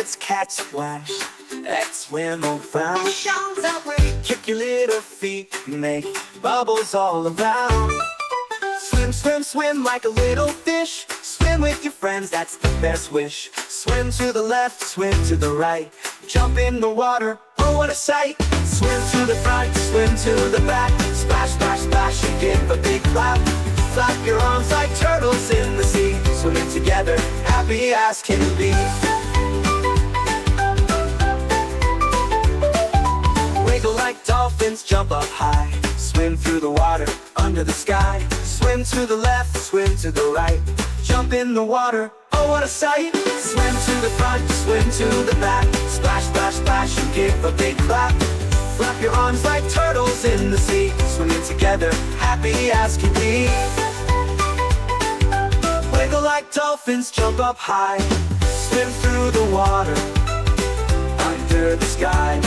it's catch splash, X swim around. Kick your little feet, make bubbles all around. Swim, swim, swim like a little fish. Swim with your friends, that's the best wish. Swim to the left, swim to the right. Jump in the water, oh what a sight. Swim to the front, swim to the back. Splash, splash, splash, and give a big clap. Flap your arms like turtles in the sea. Swimming together, happy as can be. Wiggle like dolphins, jump up high. Swim through the water, under the sky. Swim to the left, swim to the right. Jump in the water, oh what a sight. Swim to the front, swim to the back. Splash, splash, splash, and give a big clap. Flap your arms like turtles in the sea. Swimming together, happy as can be. Wiggle like dolphins, jump up high. Swim through the water, under the sky.